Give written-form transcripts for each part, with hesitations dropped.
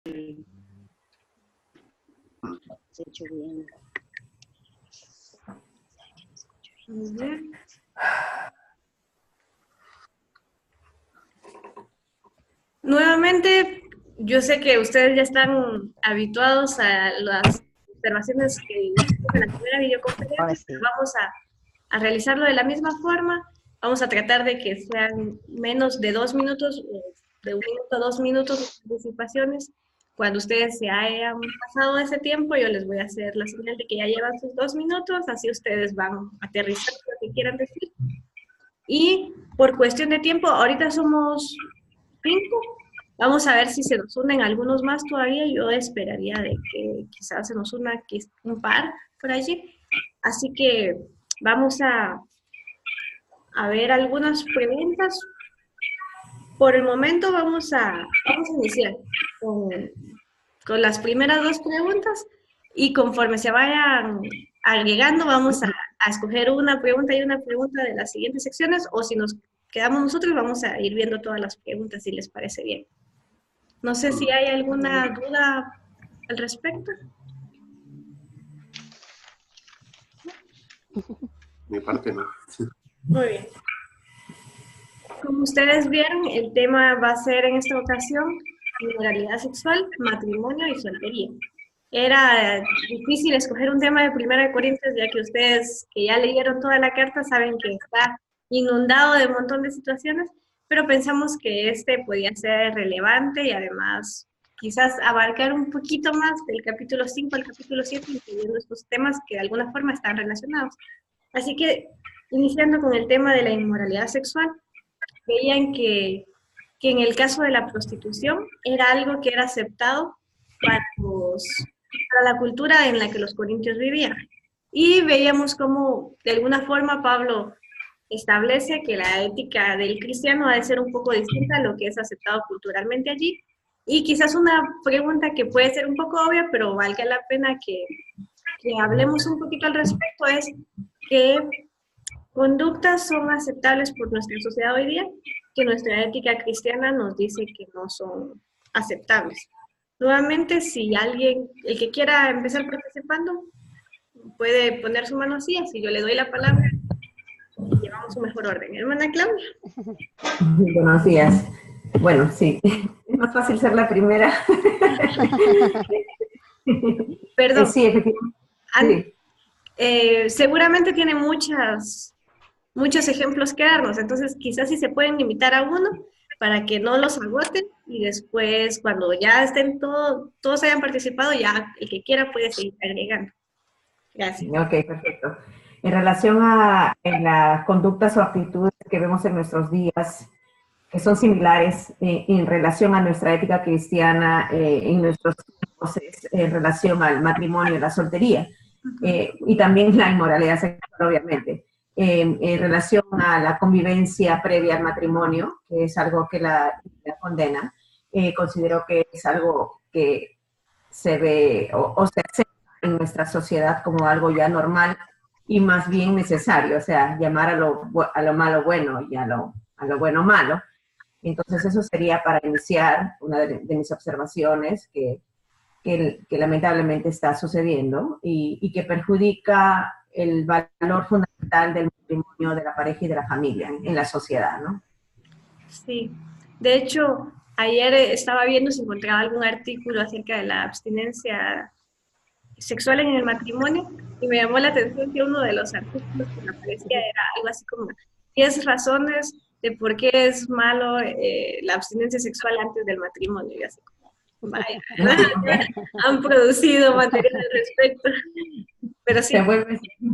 Se hecho bien. Nuevamente, yo sé que ustedes ya están habituados a las observaciones que hicimos en la primera Ahora videoconferencia, sí. pero vamos a realizarlo de la misma forma. Vamos a tratar de que sean menos de 2 minutos, de 1 minuto a 2 minutos de participaciones. Cuando ustedes se hayan pasado ese tiempo, yo les voy a hacer la señal de que ya llevan sus 2 minutos, así ustedes van aterrizando lo que quieran decir. Y por cuestión de tiempo, ahorita somos 5. Vamos a ver si se nos unen algunos más todavía. Yo esperaría de que quizás se nos una un par por allí. Así que vamos a ver algunas preguntas. Por el momento vamos a iniciar con las primeras dos preguntas y conforme se vayan agregando vamos a escoger una pregunta y una pregunta de las siguientes secciones, o si nos quedamos nosotros vamos a ir viendo todas las preguntas si les parece bien. No sé si hay alguna duda al respecto. Mi parte no. Muy bien. Como ustedes vieron, el tema va a ser en esta ocasión inmoralidad sexual, matrimonio y soltería. Era difícil escoger un tema de 1 Corintios, ya que ustedes que ya leyeron toda la carta saben que está inundado de un montón de situaciones, pero pensamos que este podía ser relevante y además quizás abarcar un poquito más del capítulo 5 al capítulo 7, incluyendo estos temas que de alguna forma están relacionados. Así que, iniciando con el tema de la inmoralidad sexual, veían que en el caso de la prostitución era algo que era aceptado para, para la cultura en la que los corintios vivían. Y veíamos cómo, de alguna forma, Pablo establece que la ética del cristiano ha de ser un poco distinta a lo que es aceptado culturalmente allí. Y quizás una pregunta que puede ser un poco obvia, pero valga la pena que hablemos un poquito al respecto, es ¿qué conductas son aceptables por nuestra sociedad hoy día que nuestra ética cristiana nos dice que no son aceptables? Nuevamente, si alguien, el que quiera empezar participando, puede poner su mano así, así yo le doy la palabra y llevamos un mejor orden. Hermana Claudia. Buenos días. Bueno, sí, es más fácil ser la primera. Perdón. Sí, efectivamente. Sí. Seguramente tiene muchos ejemplos que darnos, entonces quizás si se pueden limitar a uno para que no los agoten y después cuando ya estén todos hayan participado, ya el que quiera puede seguir agregando. Gracias. Ok, perfecto. En relación a las conductas o actitudes que vemos en nuestros días, que son similares en relación a nuestra ética cristiana en nuestros tiempos, en relación al matrimonio y la soltería, y también la inmoralidad sexual, obviamente. En relación a la convivencia previa al matrimonio, que es algo que la condena, considero que es algo que se ve o se acepta en nuestra sociedad como algo ya normal y más bien necesario, o sea, llamar a lo malo bueno y a lo bueno malo. Entonces eso sería para iniciar una de mis observaciones que lamentablemente está sucediendo y que perjudica el valor fundamental del matrimonio, de la pareja y de la familia en la sociedad, ¿no? Sí, de hecho, ayer estaba viendo si encontraba algún artículo acerca de la abstinencia sexual en el matrimonio y me llamó la atención que uno de los artículos que me aparecía era algo así como 10 razones de por qué es malo la abstinencia sexual antes del matrimonio. Y así como, vaya, han producido material al respecto. Pero sí,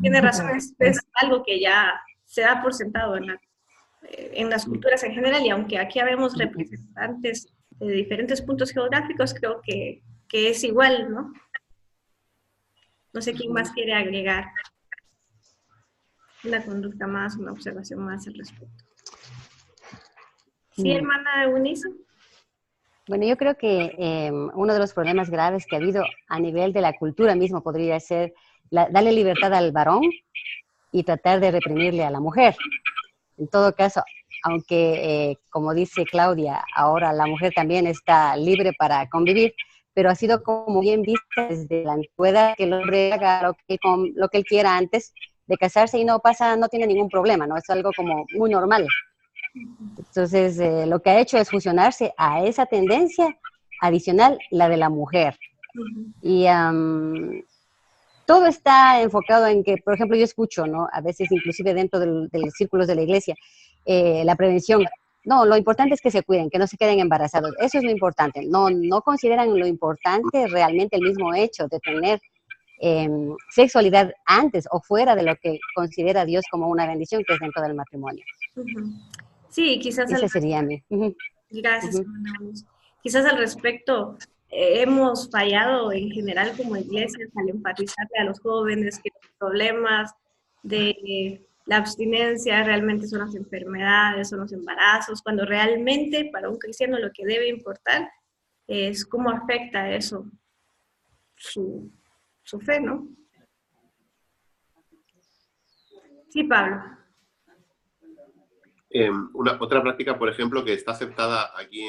tiene razón, es algo que ya se da por sentado en las culturas en general, y aunque aquí habemos representantes de diferentes puntos geográficos, creo que es igual, ¿no? No sé quién más quiere agregar una conducta más, una observación más al respecto. ¿Sí, hermana Eunice? Bueno, yo creo que uno de los problemas graves que ha habido a nivel de la cultura mismo podría ser darle libertad al varón y tratar de reprimirle a la mujer. En todo caso, aunque, como dice Claudia, ahora la mujer también está libre para convivir, pero ha sido como bien vista desde la antigüedad, que el hombre haga lo que él quiera antes de casarse y no tiene ningún problema, ¿no? Es algo como muy normal. Entonces, lo que ha hecho es fusionarse a esa tendencia adicional, la de la mujer. Y todo está enfocado en que, por ejemplo, yo escucho, ¿no? A veces inclusive dentro de los círculos de la iglesia, la prevención. No, lo importante es que se cuiden, que no se queden embarazados. Eso es lo importante. No consideran lo importante realmente el mismo hecho de tener sexualidad antes o fuera de lo que considera Dios como una bendición, que es dentro del matrimonio. Sí, quizás... Ese sería mi. Gracias. Quizás al respecto hemos fallado en general como iglesias al enfatizarle a los jóvenes que los problemas de la abstinencia realmente son las enfermedades, son los embarazos, cuando realmente para un cristiano lo que debe importar es cómo afecta eso su fe, ¿no? Sí, Pablo. Otra práctica, por ejemplo, que está aceptada aquí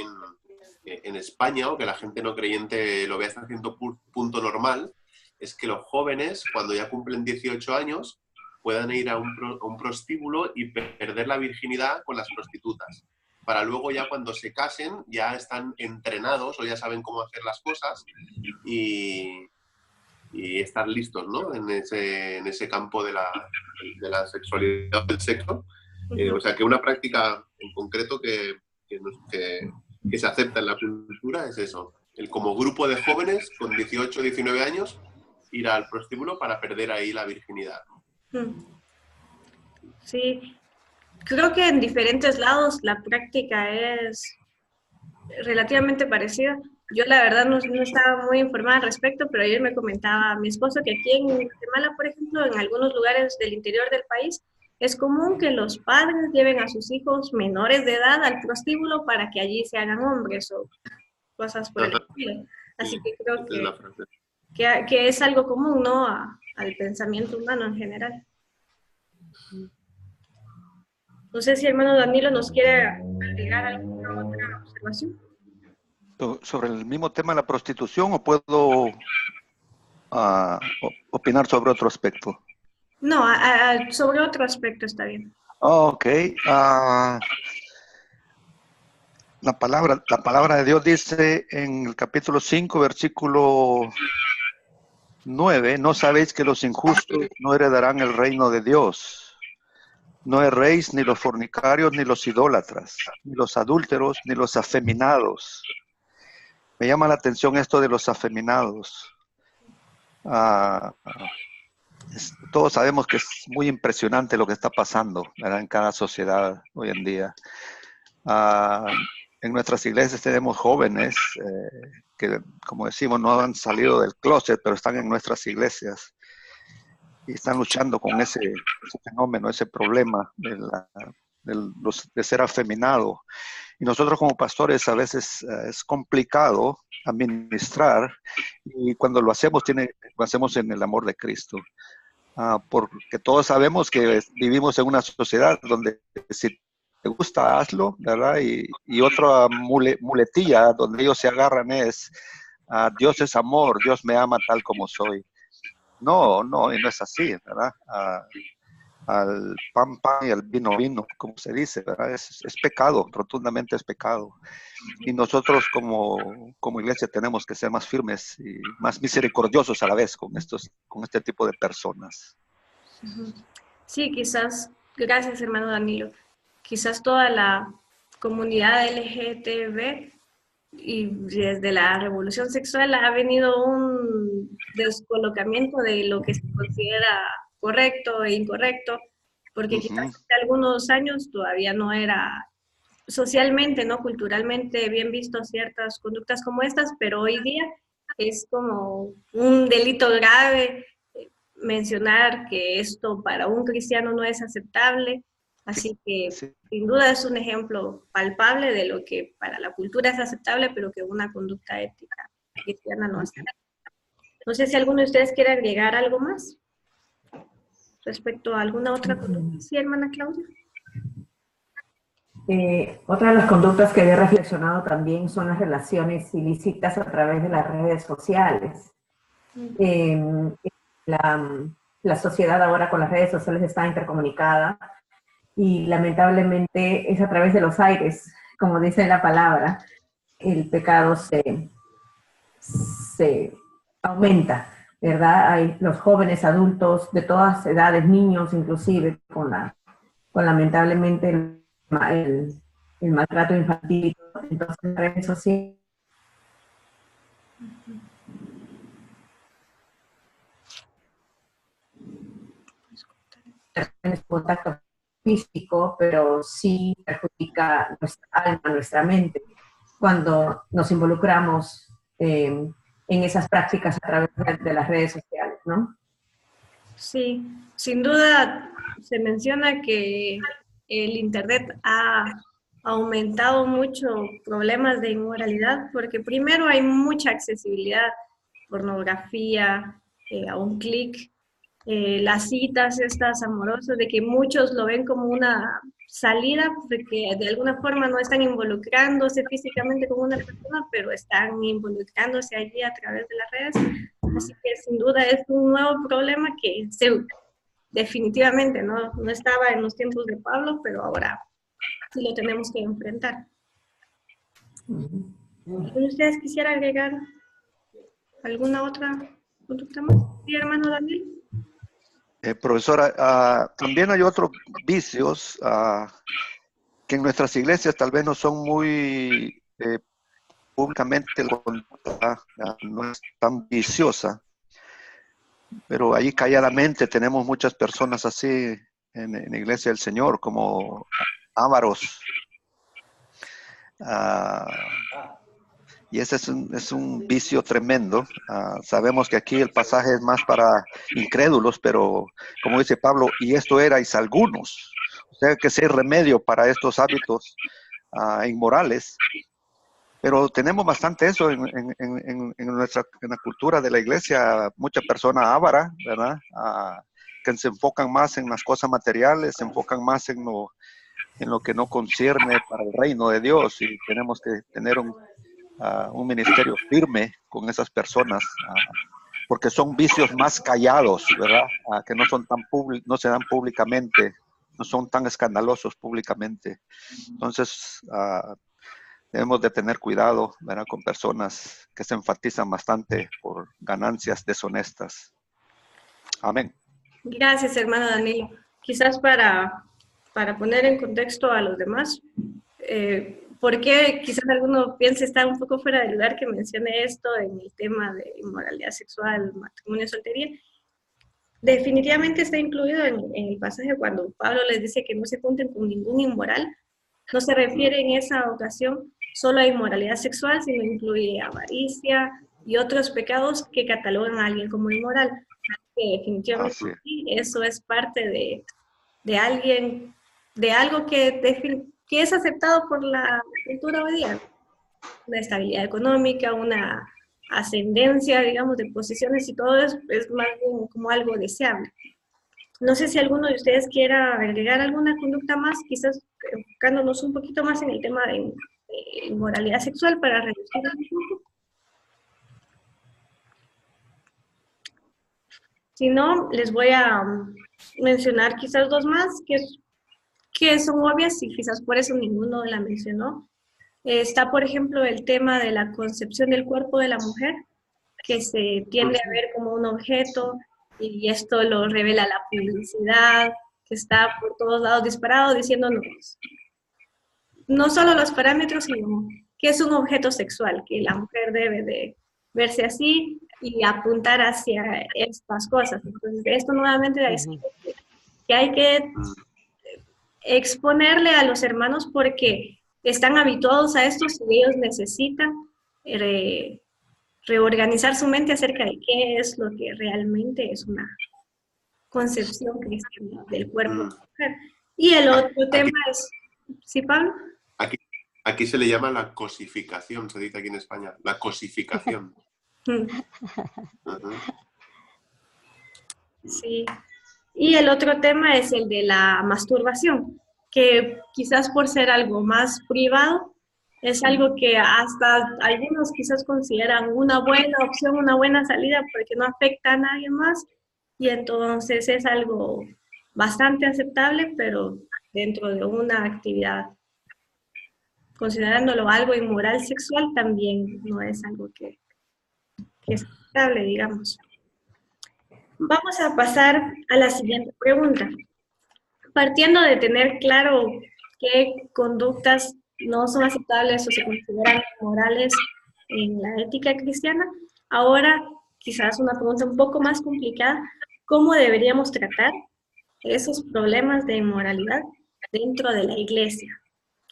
en España, o que la gente no creyente lo ve hasta cierto punto normal, es que los jóvenes, cuando ya cumplen 18 años, puedan ir a un prostíbulo y perder la virginidad con las prostitutas. Para luego ya cuando se casen, ya están entrenados o ya saben cómo hacer las cosas y estar listos, ¿no? En ese campo de la sexualidad, del sexo. O sea, que una práctica en concreto que se acepta en la cultura es eso. Como grupo de jóvenes con 18 o 19 años ir al prostíbulo para perder ahí la virginidad. Sí, creo que en diferentes lados la práctica es relativamente parecida. Yo la verdad no estaba muy informada al respecto, pero ayer me comentaba mi esposo que aquí en Guatemala, por ejemplo, en algunos lugares del interior del país, es común que los padres lleven a sus hijos menores de edad al prostíbulo para que allí se hagan hombres o cosas por el estilo. Así que creo que es algo común, ¿no? Al pensamiento humano en general. No sé si el hermano Danilo nos quiere agregar alguna otra observación. ¿Sobre el mismo tema de la prostitución o puedo opinar sobre otro aspecto? No, sobre otro aspecto está bien. Ok. La palabra de Dios dice en el capítulo 5, versículo 9, ¿no sabéis que los injustos no heredarán el reino de Dios? No erréis ni los fornicarios, ni los idólatras, ni los adúlteros, ni los afeminados. Me llama la atención esto de los afeminados. Todos sabemos que es muy impresionante lo que está pasando, ¿verdad? En cada sociedad hoy en día. En nuestras iglesias tenemos jóvenes que, como decimos, no han salido del closet, pero están en nuestras iglesias y están luchando con ese fenómeno, ese problema de ser afeminado. Y nosotros como pastores a veces es complicado administrar, y cuando lo hacemos en el amor de Cristo. Porque todos sabemos que vivimos en una sociedad donde si te gusta, hazlo, ¿verdad? Y otra muletilla donde ellos se agarran es Dios es amor, Dios me ama tal como soy. No, y no es así, ¿verdad? Al pan y al vino, como se dice, ¿verdad? Es pecado, rotundamente es pecado. Y nosotros como iglesia tenemos que ser más firmes y más misericordiosos a la vez con este tipo de personas. Sí, quizás, gracias hermano Danilo, quizás toda la comunidad LGTB y desde la revolución sexual ha venido un descolocamiento de lo que se considera correcto e incorrecto, porque quizás hace algunos años todavía no era socialmente, ¿no? Culturalmente bien visto ciertas conductas como estas, pero hoy día es como un delito grave mencionar que esto para un cristiano no es aceptable, así que Sí. sin duda es un ejemplo palpable de lo que para la cultura es aceptable, pero que una conducta ética cristiana no acepta. No sé si alguno de ustedes quiere agregar algo más respecto a alguna otra conducta. Sí, hermana Claudia. Otra de las conductas que había reflexionado también son las relaciones ilícitas a través de las redes sociales. La sociedad ahora con las redes sociales está intercomunicada y lamentablemente es a través de los aires, como dice la palabra, el pecado se aumenta, ¿verdad? Hay los jóvenes, adultos, de todas edades, niños inclusive, con lamentablemente el maltrato infantil. Entonces, las redes sociales, contacto físico, pero sí perjudica nuestra alma, nuestra mente, cuando nos involucramos en esas prácticas a través de las redes sociales, ¿no? Sí, sin duda se menciona que el Internet ha aumentado mucho problemas de inmoralidad, porque primero hay mucha accesibilidad, pornografía, a un clic, las citas estas amorosas, de que muchos lo ven como una salida, porque de alguna forma no están involucrándose físicamente con una persona, pero están involucrándose allí a través de las redes. Así que sin duda es un nuevo problema que definitivamente no estaba en los tiempos de Pablo, pero ahora sí lo tenemos que enfrentar. ¿Ustedes quisieran agregar alguna otra conducta más? Sí, hermano Daniel. Profesora, también hay otros vicios que en nuestras iglesias tal vez no son muy públicamente, la conducta no es tan viciosa, pero ahí calladamente tenemos muchas personas así en la iglesia del Señor, como ávaros. Y ese es un vicio tremendo. Sabemos que aquí el pasaje es más para incrédulos, pero como dice Pablo, y esto erais algunos. O sea que sí hay remedio para estos hábitos inmorales. Pero tenemos bastante eso en la cultura de la iglesia, mucha persona ávara, ¿verdad? Que se enfocan más en las cosas materiales, se enfocan más en lo que no concierne para el reino de Dios, y tenemos que tener un ministerio firme con esas personas, porque son vicios más callados, ¿verdad? Que no son no se dan públicamente, no son tan escandalosos públicamente. Entonces, debemos de tener cuidado, ¿verdad?, con personas que se enfatizan bastante por ganancias deshonestas. Amén. Gracias, hermano Danilo. Quizás para poner en contexto a los demás, porque quizás alguno piense estar un poco fuera de lugar que mencione esto en el tema de inmoralidad sexual, matrimonio, soltería. Definitivamente está incluido en el pasaje cuando Pablo les dice que no se junten con ningún inmoral. No se refiere en esa ocasión solo a inmoralidad sexual, sino incluye avaricia y otros pecados que catalogan a alguien como inmoral. Que definitivamente sí, eso es parte de alguien, de algo que es aceptado por la cultura hoy día. Una estabilidad económica, una ascendencia, digamos, de posiciones y todo eso es más bien como algo deseable. No sé si alguno de ustedes quiera agregar alguna conducta más, quizás enfocándonos un poquito más en el tema de inmoralidad sexual para reducir el tiempo. Si no, les voy a mencionar quizás dos más que son obvias y quizás por eso ninguno la mencionó. Está, por ejemplo, el tema de la concepción del cuerpo de la mujer, que se tiende a ver como un objeto, y esto lo revela la publicidad, que está por todos lados disparado diciéndonos no solo los parámetros, sino que es un objeto sexual, que la mujer debe de verse así y apuntar hacia estas cosas. Entonces, esto nuevamente es que hay que exponerle a los hermanos porque están habituados a esto y ellos necesitan reorganizar su mente acerca de qué es lo que realmente es una concepción cristiana del cuerpo de la mujer. Y el otro tema es... ¿Sí, Pablo? Aquí se le llama la cosificación, se dice aquí en España, la cosificación. Sí. Y el otro tema es el de la masturbación, que quizás por ser algo más privado, es algo que hasta algunos quizás consideran una buena opción, una buena salida, porque no afecta a nadie más, y entonces es algo bastante aceptable, pero dentro de una actividad. Considerándolo algo inmoral sexual, también no es algo que es aceptable, digamos. Vamos a pasar a la siguiente pregunta. Partiendo de tener claro qué conductas no son aceptables o se consideran morales en la ética cristiana, ahora quizás una pregunta un poco más complicada, ¿cómo deberíamos tratar esos problemas de inmoralidad dentro de la iglesia?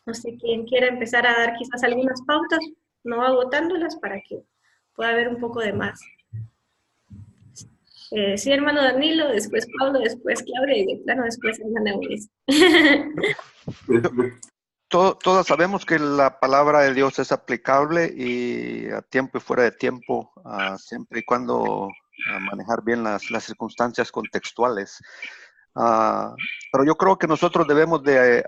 No sé quién quiera empezar a dar quizás algunas pautas, no agotándolas para que pueda haber un poco de más. Sí, hermano Danilo, después Pablo, después Claudia y de plano después hermana Eunice. Todos sabemos que la palabra de Dios es aplicable y a tiempo y fuera de tiempo, siempre y cuando manejar bien las circunstancias contextuales. Pero yo creo que nosotros debemos de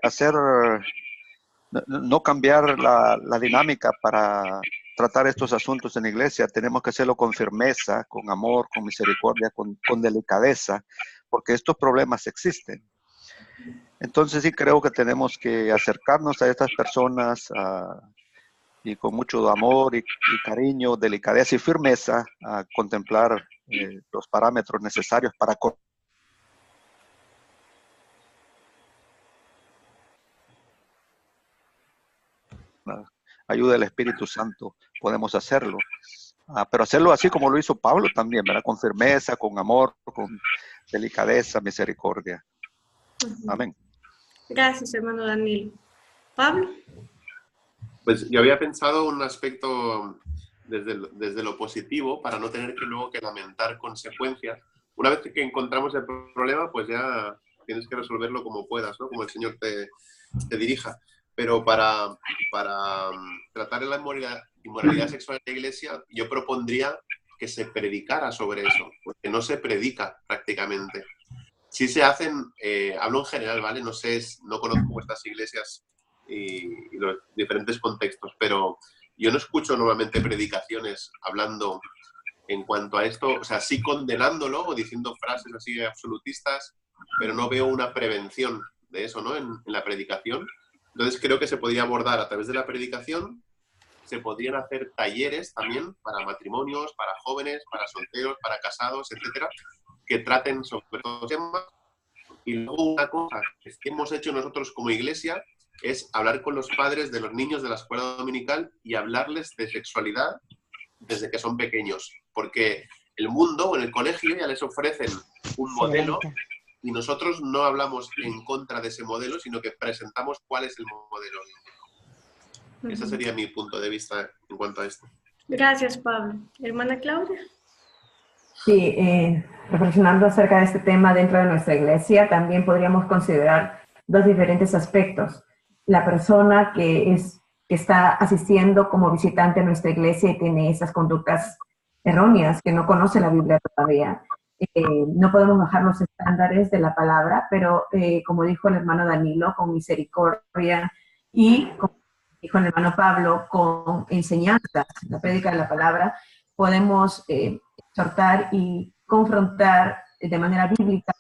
no cambiar la dinámica para tratar estos asuntos en la iglesia. Tenemos que hacerlo con firmeza, con amor, con misericordia, con delicadeza, porque estos problemas existen. Entonces sí creo que tenemos que acercarnos a estas personas y con mucho amor y cariño, delicadeza y firmeza a contemplar los parámetros necesarios para ayuda del Espíritu Santo, podemos hacerlo. Pero hacerlo así como lo hizo Pablo también, ¿verdad? Con firmeza, con amor, con delicadeza, misericordia. Amén. Gracias, hermano Danilo. ¿Pablo? Pues yo había pensado un aspecto desde lo positivo para no tener que luego que lamentar consecuencias. Una vez que encontramos el problema, pues ya tienes que resolverlo como puedas, ¿no? Como el Señor te dirija. Pero para tratar la inmoralidad sexual en la iglesia, yo propondría que se predicara sobre eso, porque no se predica prácticamente. Sí se hacen, hablo en general, ¿vale? No conozco vuestras iglesias y los diferentes contextos, pero yo no escucho normalmente predicaciones hablando en cuanto a esto, o sea, sí condenándolo o diciendo frases así absolutistas, pero no veo una prevención de eso, ¿no? En la predicación. Entonces creo que se podría abordar a través de la predicación, se podrían hacer talleres también para matrimonios, para jóvenes, para solteros, para casados, etcétera, que traten sobre estos temas. Y luego una cosa que hemos hecho nosotros como iglesia es hablar con los padres de los niños de la escuela dominical y hablarles de sexualidad desde que son pequeños, porque el mundo en el colegio ya les ofrecen un modelo y nosotros no hablamos en contra de ese modelo, sino que presentamos cuál es el modelo. Ese sería mi punto de vista en cuanto a esto. Gracias, Pablo. Hermana Claudia. Sí, reflexionando acerca de este tema dentro de nuestra iglesia, también podríamos considerar dos diferentes aspectos. La persona que está asistiendo como visitante a nuestra iglesia y tiene esas conductas erróneas, que no conoce la Biblia todavía. No podemos bajar los estándares de la palabra, pero como dijo el hermano Danilo, con misericordia y como dijo el hermano Pablo, con enseñanza, la prédica de la palabra, podemos exhortar y confrontar de manera bíblica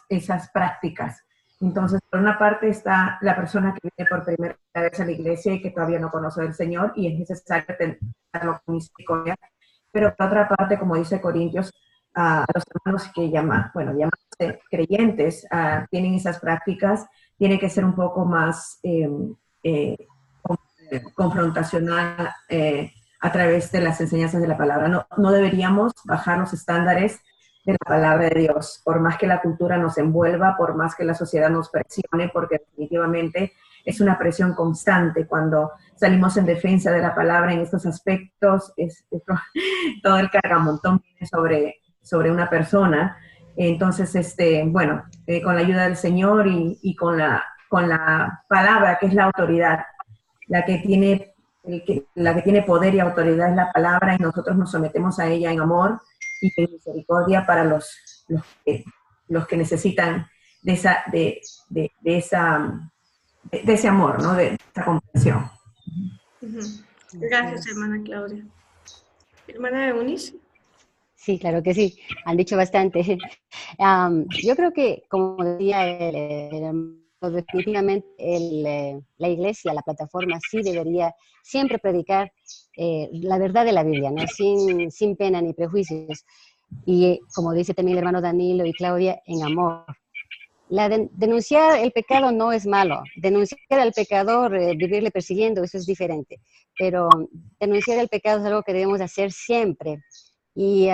esas prácticas. Entonces, por una parte está la persona que viene por primera vez a la iglesia y que todavía no conoce al Señor y es necesario tenerlo con misericordia. Pero por otra parte, como dice Corintios, a los hermanos que llamarse creyentes, tienen esas prácticas, tiene que ser un poco más confrontacional a través de las enseñanzas de la palabra. No deberíamos bajar los estándares de la palabra de Dios, por más que la cultura nos envuelva, por más que la sociedad nos presione, porque definitivamente es una presión constante cuando salimos en defensa de la palabra en estos aspectos, todo el cargamontón viene sobre una persona. Entonces, con la ayuda del Señor y con la palabra, que es la autoridad, la que tiene poder y autoridad es la palabra, y nosotros nos sometemos a ella en amor y en misericordia para los que necesitan de esa de ese amor, ¿no? De esa comprensión. Gracias, hermana Claudia. Hermana Eunice. Sí, claro que sí, han dicho bastante. Yo creo que, como decía definitivamente la iglesia, la plataforma, sí debería siempre predicar la verdad de la Biblia, ¿no? Sin pena ni prejuicios. Y como dice también el hermano Danilo y Claudia, en amor. Denunciar el pecado no es malo. Denunciar al pecador, vivirle persiguiendo, eso es diferente. Pero denunciar el pecado es algo que debemos hacer siempre. Y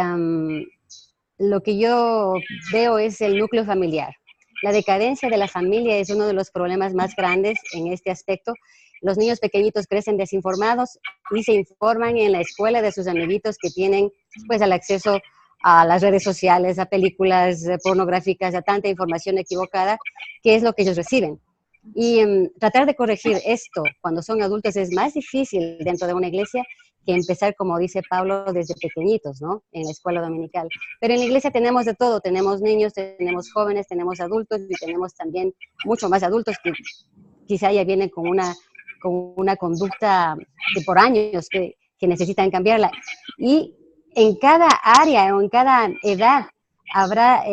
lo que yo veo es el núcleo familiar. La decadencia de la familia es uno de los problemas más grandes en este aspecto. Los niños pequeñitos crecen desinformados y se informan en la escuela de sus amiguitos que tienen pues el acceso a las redes sociales, a películas pornográficas, a tanta información equivocada, que es lo que ellos reciben. Y tratar de corregir esto cuando son adultos es más difícil dentro de una iglesia que empezar, como dice Pablo, desde pequeñitos, ¿no? En la escuela dominical. Pero en la iglesia tenemos de todo, tenemos niños, tenemos jóvenes, tenemos adultos y tenemos también mucho más adultos que quizá ya vienen con una conducta de por años que necesitan cambiarla. Y en cada área o en cada edad habrá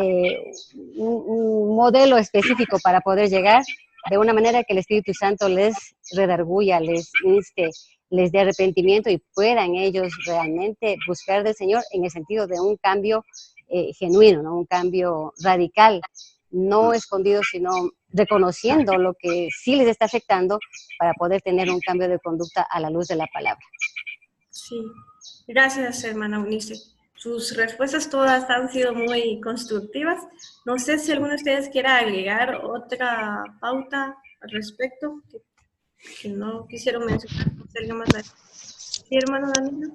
un modelo específico para poder llegar de una manera que el Espíritu Santo les redarguya, les inste, les dé arrepentimiento y puedan ellos realmente buscar del Señor en el sentido de un cambio genuino, ¿no? Un cambio radical, no escondido, sino reconociendo lo que sí les está afectando para poder tener un cambio de conducta a la luz de la palabra. Sí, gracias, hermana Eunice. Sus respuestas todas han sido muy constructivas. No sé si alguno de ustedes quiera agregar otra pauta al respecto que no quisieron mencionar. Sí, hermano Danilo.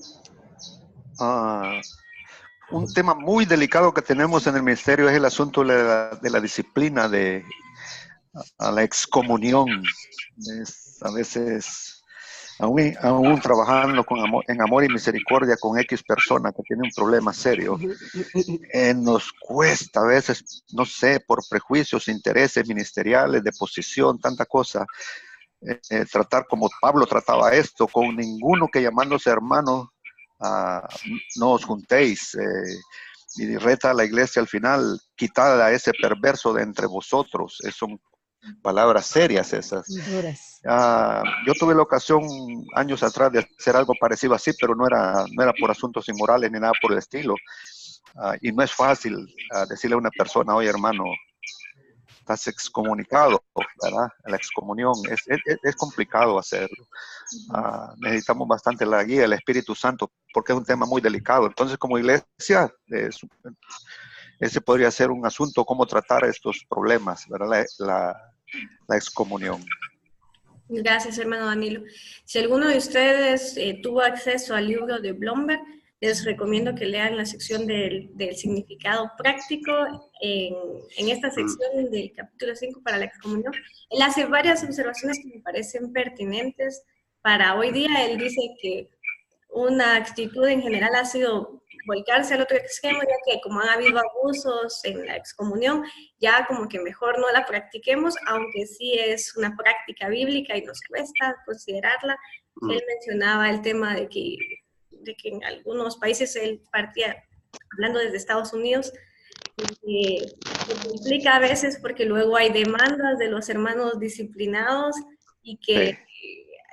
Un tema muy delicado que tenemos en el ministerio es el asunto de la disciplina, a la excomunión. A veces, aún trabajando en amor y misericordia con X persona que tiene un problema serio, nos cuesta a veces, no sé, por prejuicios, intereses ministeriales, de posición, tanta cosa, tratar como Pablo trataba esto, con ninguno que llamándose hermano, no os juntéis, y reta a la iglesia al final, quitad a ese perverso de entre vosotros. Son palabras serias esas. Yo tuve la ocasión años atrás de hacer algo parecido así, pero no era por asuntos inmorales ni nada por el estilo. Y no es fácil decirle a una persona, oye hermano, estás excomunicado, ¿verdad? La excomunión es complicado hacerlo. Necesitamos bastante la guía del Espíritu Santo porque es un tema muy delicado. Entonces, como iglesia, ese podría ser un asunto, cómo tratar estos problemas, ¿verdad? La excomunión. Gracias, hermano Danilo. Si alguno de ustedes tuvo acceso al libro de Blomberg, les recomiendo que lean la sección del significado práctico en esta sección del capítulo 5 para la excomunión. Él hace varias observaciones que me parecen pertinentes para hoy día. Él dice que una actitud en general ha sido volcarse al otro extremo, ya que como han habido abusos en la excomunión, ya como que mejor no la practiquemos, aunque sí es una práctica bíblica y nos cuesta considerarla. Él mencionaba el tema de que en algunos países él partía, hablando desde Estados Unidos, que complica a veces porque luego hay demandas de los hermanos disciplinados y que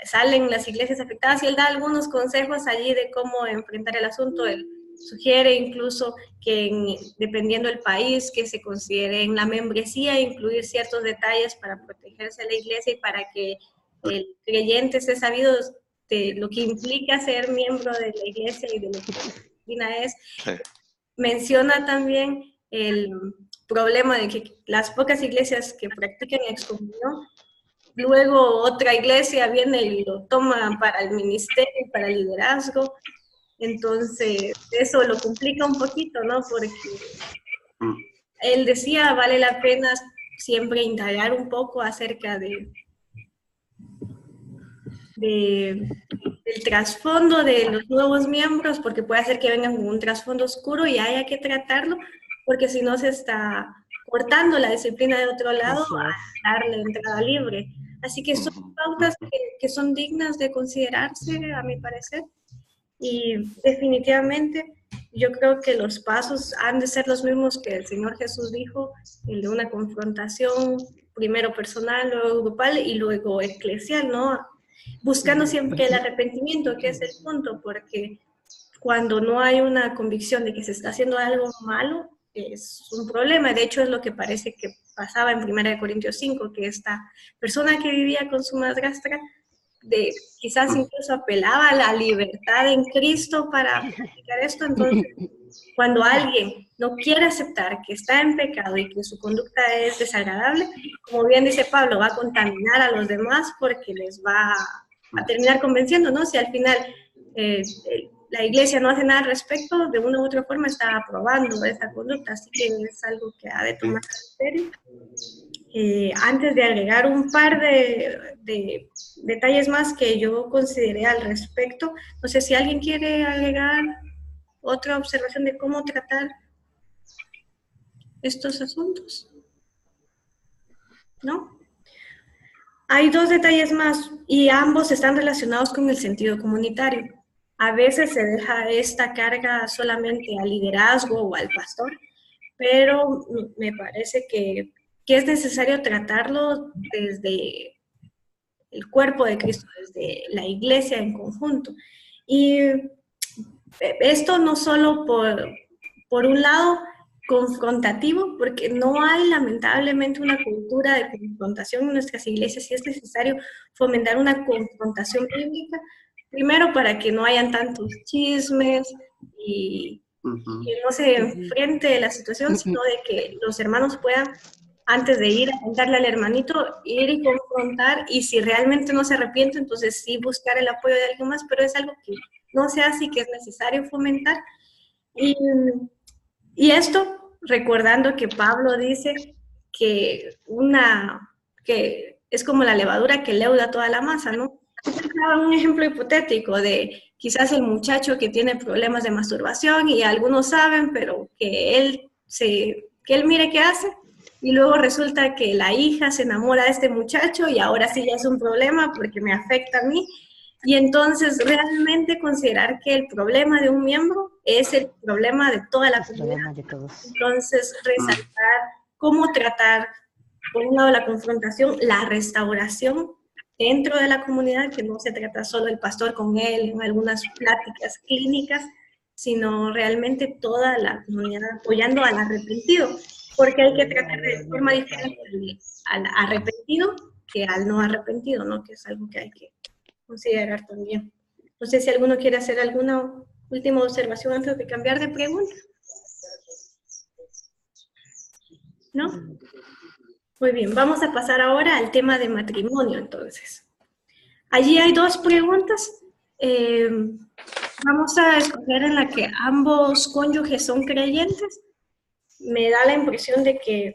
salen las iglesias afectadas, y él da algunos consejos allí de cómo enfrentar el asunto. Él sugiere incluso que dependiendo del país, que se considere en la membresía incluir ciertos detalles para protegerse a la iglesia y para que el creyente esté sabido de lo que implica ser miembro de la iglesia y de lo que la disciplina es. Menciona también el problema de que las pocas iglesias que practican excomunión, luego otra iglesia viene y lo toma para el ministerio, para el liderazgo. Entonces, eso lo complica un poquito, ¿no? Porque él decía, vale la pena siempre indagar un poco acerca del trasfondo de los nuevos miembros, porque puede ser que vengan con un trasfondo oscuro y haya que tratarlo, porque si no se está cortando la disciplina de otro lado a darle entrada libre. Así que son pautas que son dignas de considerarse, a mi parecer. Y definitivamente yo creo que los pasos han de ser los mismos que el Señor Jesús dijo, el de una confrontación, primero personal, luego grupal y luego eclesial, ¿no? Buscando siempre el arrepentimiento, que es el punto, porque cuando no hay una convicción de que se está haciendo algo malo, es un problema. De hecho, es lo que parece que pasaba en 1 Corintios 5, que esta persona que vivía con su madrastra, quizás incluso apelaba a la libertad en Cristo para practicar esto. Entonces, cuando alguien no quiere aceptar que está en pecado y que su conducta es desagradable, como bien dice Pablo, va a contaminar a los demás porque les va a terminar convenciendo, ¿no? Si al final la iglesia no hace nada al respecto, de una u otra forma está aprobando esta conducta, así que es algo que ha de tomar en serio. Antes de agregar un par de detalles más que yo consideré al respecto, no sé si alguien quiere agregar otra observación de cómo tratar estos asuntos, ¿no? Hay dos detalles más y ambos están relacionados con el sentido comunitario. A veces se deja esta carga solamente al liderazgo o al pastor, pero me parece que es necesario tratarlo desde el cuerpo de Cristo, desde la iglesia en conjunto. Y esto no solo por un lado confrontativo, porque no hay lamentablemente una cultura de confrontación en nuestras iglesias y es necesario fomentar una confrontación bíblica, primero para que no hayan tantos chismes y que no se enfrente la situación, sino de que los hermanos puedan, antes de ir a contarle al hermanito, ir y confrontar, y si realmente no se arrepiente, entonces sí buscar el apoyo de alguien más, pero es algo que no se hace y que es necesario fomentar. Y esto, recordando que Pablo dice que es como la levadura que leuda toda la masa, ¿no? Un ejemplo hipotético de quizás el muchacho que tiene problemas de masturbación y algunos saben, pero que él mire qué hace, y luego resulta que la hija se enamora de este muchacho y ahora sí ya es un problema porque me afecta a mí. Y entonces realmente considerar que el problema de un miembro es el problema de toda la comunidad. Entonces resaltar cómo tratar, por un lado, la confrontación, la restauración dentro de la comunidad, que no se trata solo el pastor con él en algunas pláticas clínicas, sino realmente toda la comunidad apoyando al arrepentido, porque hay que tratar de forma diferente al arrepentido que al no arrepentido, ¿no? Que es algo que hay que considerar también. No sé si alguno quiere hacer alguna última observación antes de cambiar de pregunta. ¿No? Muy bien, vamos a pasar ahora al tema de matrimonio, entonces. Allí hay dos preguntas. Vamos a escoger en la que ambos cónyuges son creyentes. Me da la impresión de que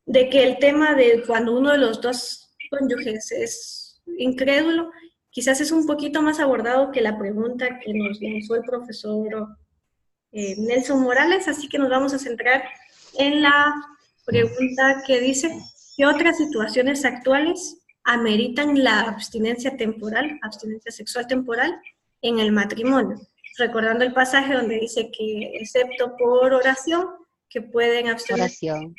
el tema de cuando uno de los dos cónyuges es incrédulo, quizás es un poquito más abordado que la pregunta que nos lanzó el profesor Nelson Morales, así que nos vamos a centrar en la pregunta que dice: ¿qué otras situaciones actuales ameritan la abstinencia temporal, abstinencia sexual temporal en el matrimonio? Recordando el pasaje donde dice que, excepto por oración, que pueden abstenerse. Oración.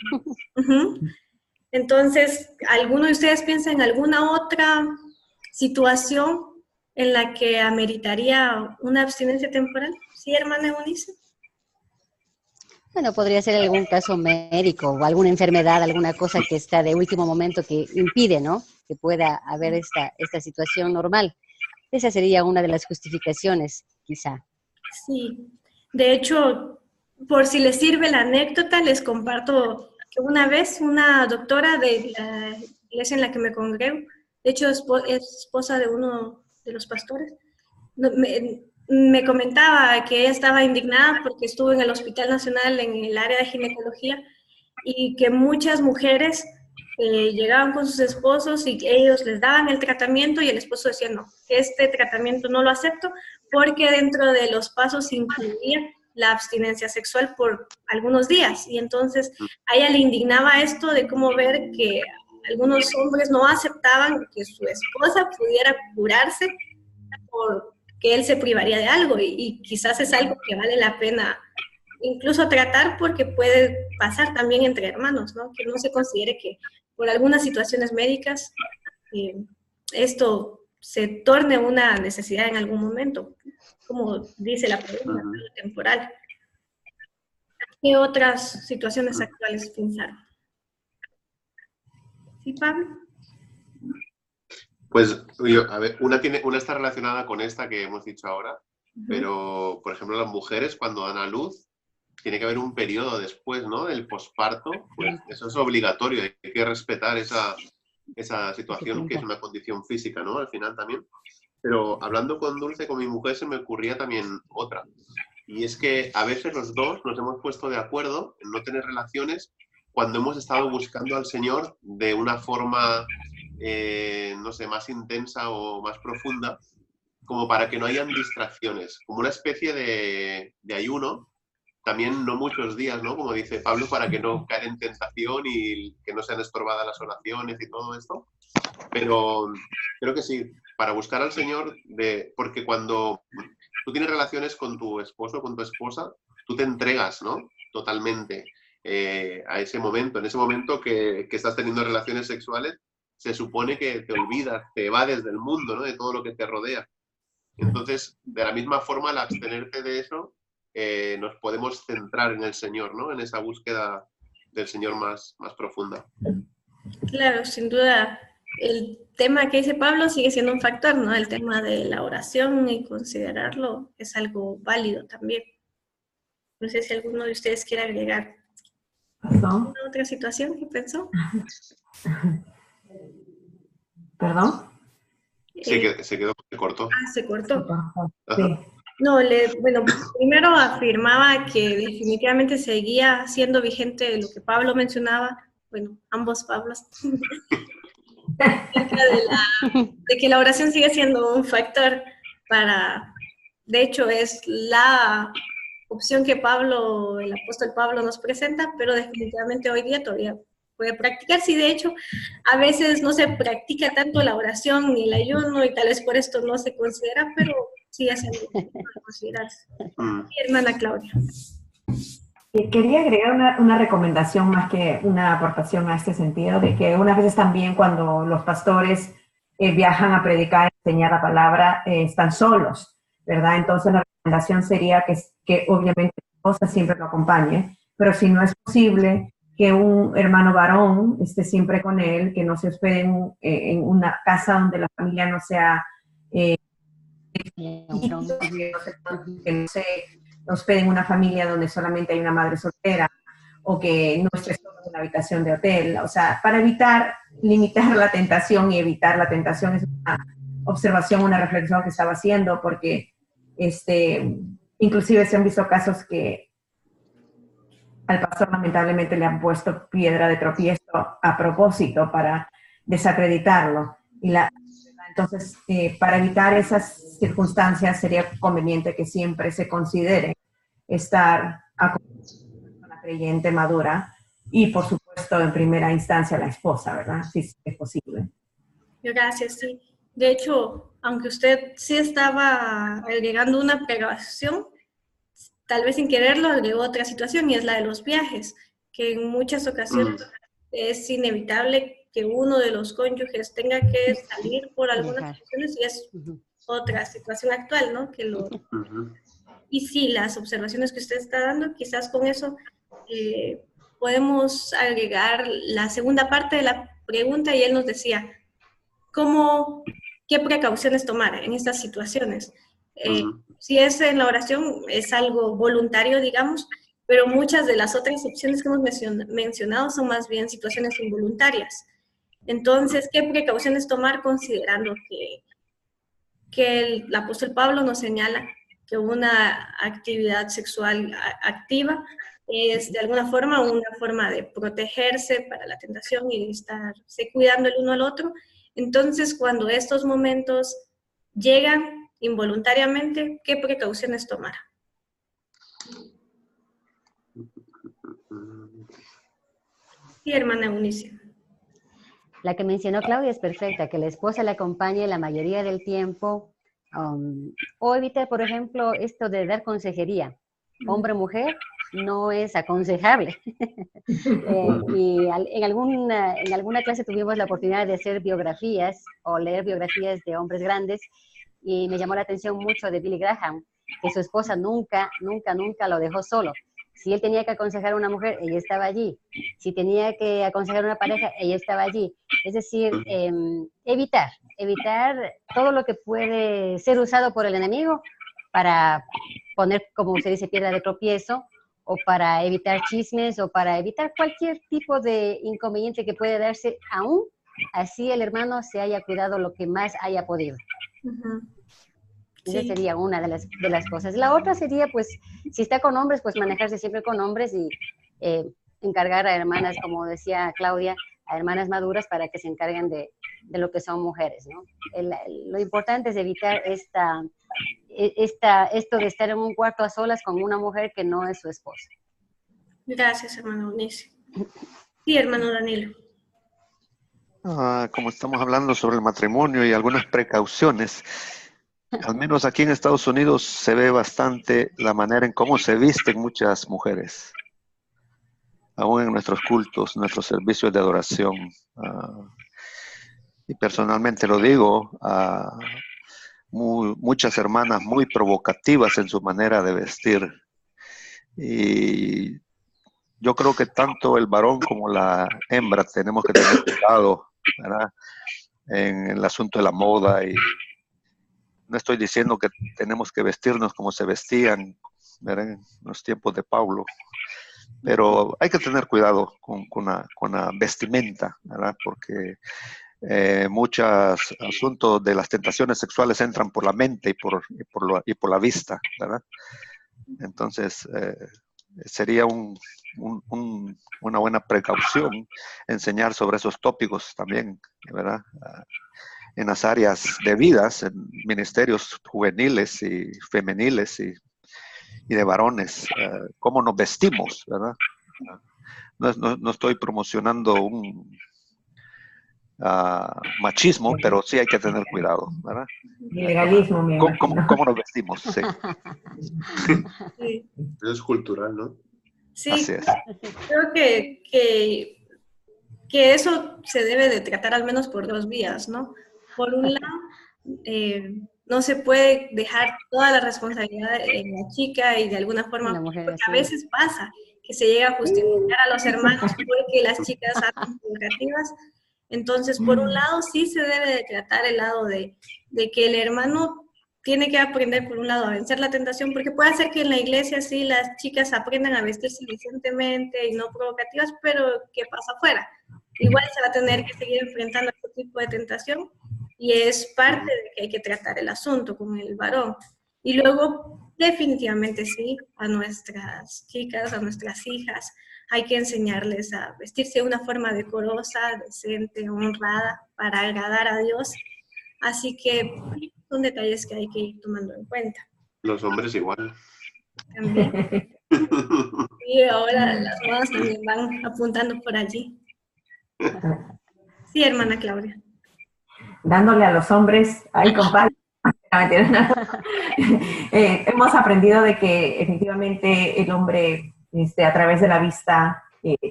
Entonces, ¿alguno de ustedes piensa en alguna otra situación en la que ameritaría una abstinencia temporal? ¿Sí, hermana Eunice? Bueno, podría ser algún caso médico o alguna enfermedad, alguna cosa que está de último momento que impide, ¿no?, que pueda haber esta situación normal. Esa sería una de las justificaciones, quizá. Sí. De hecho, por si les sirve la anécdota, les comparto que una vez una doctora de la iglesia en la que me congrego, de hecho es esposa de uno de los pastores, me comentaba que ella estaba indignada porque estuvo en el Hospital Nacional en el área de ginecología y que muchas mujeres llegaban con sus esposos y ellos les daban el tratamiento y el esposo decía: no, este tratamiento no lo acepto porque dentro de los pasos incluía la abstinencia sexual por algunos días. Y entonces a ella le indignaba esto de cómo ver que algunos hombres no aceptaban que su esposa pudiera curarse porque él se privaría de algo y quizás es algo que vale la pena incluso tratar porque puede pasar también entre hermanos, ¿no? Que no se considere que por algunas situaciones médicas esto se torne una necesidad en algún momento, como dice la pregunta, temporal. ¿Qué otras situaciones actuales pensaron? ¿Sí, Pablo? Pues, a ver, una está relacionada con esta que hemos dicho ahora, pero, por ejemplo, las mujeres cuando dan a luz, tiene que haber un periodo después, ¿no? Del posparto, pues eso es obligatorio, hay que respetar esa situación, que es una condición física, ¿no? Al final también. Pero hablando con Dulce, con mi mujer, se me ocurría también otra. Y es que a veces los dos nos hemos puesto de acuerdo en no tener relaciones cuando hemos estado buscando al Señor de una forma, no sé, más intensa o más profunda, como para que no hayan distracciones, como una especie de ayuno, también no muchos días, ¿no? Como dice Pablo, para que no caigan en tentación y que no sean estorbadas las oraciones y todo esto. Pero creo que sí, para buscar al Señor, porque cuando tú tienes relaciones con tu esposo o con tu esposa, tú te entregas, ¿no? Totalmente a ese momento. En ese momento que estás teniendo relaciones sexuales, se supone que te olvidas, te evades del mundo, ¿no? De todo lo que te rodea. Entonces, de la misma forma, al abstenerte de eso, nos podemos centrar en el Señor, ¿no? En esa búsqueda del Señor más profunda. Claro, sin duda. El tema que dice Pablo sigue siendo un factor, ¿no? El tema de la oración y considerarlo es algo válido también. No sé si alguno de ustedes quiere agregar alguna otra situación que pensó. ¿Perdón? Se quedó, se cortó. Se cortó. Sí. No, bueno, primero afirmaba que definitivamente seguía siendo vigente lo que Pablo mencionaba, bueno, ambos Pablos, de que la oración sigue siendo un factor para, de hecho es la opción que Pablo, el apóstol Pablo nos presenta, pero definitivamente hoy día todavía puede practicarse y de hecho a veces no se practica tanto la oración ni el ayuno y tal vez por esto no se considera, pero sí es algo que puede considerarse. Hermana Claudia. Quería agregar una recomendación más que una aportación a este sentido, de que unas veces también cuando los pastores viajan a predicar, enseñar la palabra, están solos, ¿verdad? Entonces la recomendación sería que obviamente la esposa siempre lo acompañe, pero si no es posible, que un hermano varón esté siempre con él, que no se hospede en una casa donde la familia no sea... que no se hospede en una familia donde solamente hay una madre soltera o que no esté solo en una habitación de hotel. O sea, para limitar la tentación y evitar la tentación es una observación, una reflexión que estaba haciendo porque inclusive se han visto casos que al pastor lamentablemente le han puesto piedra de tropiezo a propósito para desacreditarlo. Entonces, para evitar esas circunstancias sería conveniente que siempre se considere estar con una creyente madura y, por supuesto, en primera instancia la esposa, ¿verdad? Si es posible. Gracias, sí. De hecho, aunque usted sí estaba agregando una precaución, tal vez sin quererlo agregó otra situación y es la de los viajes, que en muchas ocasiones es inevitable que uno de los cónyuges tenga que salir por algunas situaciones y es otra situación actual, ¿no? Y sí, las observaciones que usted está dando, quizás con eso podemos agregar la segunda parte de la pregunta y él nos decía, ¿qué precauciones tomar en estas situaciones? Si es en la oración, es algo voluntario, digamos, pero muchas de las otras opciones que hemos mencionado son más bien situaciones involuntarias. Entonces, ¿qué precauciones tomar considerando que el apóstol Pablo nos señala que una actividad sexual activa es de alguna forma una forma de protegerse para la tentación y de estarse cuidando el uno al otro? Entonces, cuando estos momentos llegan involuntariamente, ¿qué precauciones tomar? Sí, hermana Eunice. La que mencionó Claudia es perfecta, que la esposa le acompañe la mayoría del tiempo, o evitar, por ejemplo, esto de dar consejería. Hombre-mujer no es aconsejable. En alguna clase tuvimos la oportunidad de hacer biografías o leer biografías de hombres grandes y me llamó la atención mucho de Billy Graham, que su esposa nunca lo dejó solo. Si él tenía que aconsejar a una mujer, ella estaba allí. Si tenía que aconsejar a una pareja, ella estaba allí. Es decir, evitar todo lo que puede ser usado por el enemigo para poner, como usted dice, piedra de tropiezo, o para evitar chismes, o para evitar cualquier tipo de inconveniente que puede darse, aún así el hermano se haya cuidado lo que más haya podido. Esa sería una de las cosas. La otra sería, pues, si está con hombres, pues manejarse siempre con hombres y encargar a hermanas, como decía Claudia, a hermanas maduras para que se encarguen de lo que son mujeres, ¿no? Lo importante es evitar esto de estar en un cuarto a solas con una mujer que no es su esposa. Gracias, hermano Eunice. Sí, hermano Danilo. Como estamos hablando sobre el matrimonio y algunas precauciones, al menos aquí en Estados Unidos se ve bastante la manera en cómo se visten muchas mujeres, aún en nuestros cultos, nuestros servicios de adoración. Y personalmente lo digo, muchas hermanas muy provocativas en su manera de vestir. Y yo creo que tanto el varón como la hembra tenemos que tener cuidado, ¿verdad?, en el asunto de la moda. Y no estoy diciendo que tenemos que vestirnos como se vestían, ¿verdad?, en los tiempos de Pablo, pero hay que tener cuidado con la vestimenta, ¿verdad?, porque muchos asuntos de las tentaciones sexuales entran por la mente y por la vista, ¿verdad? Entonces, sería una buena precaución enseñar sobre esos tópicos también, ¿verdad?, en las áreas debidas, en ministerios juveniles y femeniles y de varones, cómo nos vestimos, ¿verdad? No estoy promocionando un machismo, pero sí hay que tener cuidado, ¿verdad? Ilegalismo, mi amor. ¿Cómo nos vestimos? Sí. Sí. Eso es cultural, ¿no? Sí, Así es. creo que eso se debe de tratar al menos por dos vías, ¿no? Por un lado, no se puede dejar toda la responsabilidad en la chica y de alguna forma, La mujer, porque a sí. veces pasa que se llega a justificar a los hermanos porque las chicas hacen provocativas. Entonces, por un lado, sí se debe de tratar el lado de que el hermano tiene que aprender, por un lado, a vencer la tentación, porque puede ser que en la iglesia sí las chicas aprendan a vestirse decentemente y no provocativas, pero ¿qué pasa afuera? Igual se va a tener que seguir enfrentando a este tipo de tentación y es parte de que hay que tratar el asunto con el varón. Y luego, definitivamente sí, a nuestras chicas, a nuestras hijas, hay que enseñarles a vestirse de una forma decorosa, decente, honrada, para agradar a Dios. Así que son detalles que hay que ir tomando en cuenta. Los hombres igual. También. Y ahora las modas también van apuntando por allí. Sí, hermana Claudia. Dándole a los hombres, ay, compadre, hemos aprendido de que efectivamente el hombre a través de la vista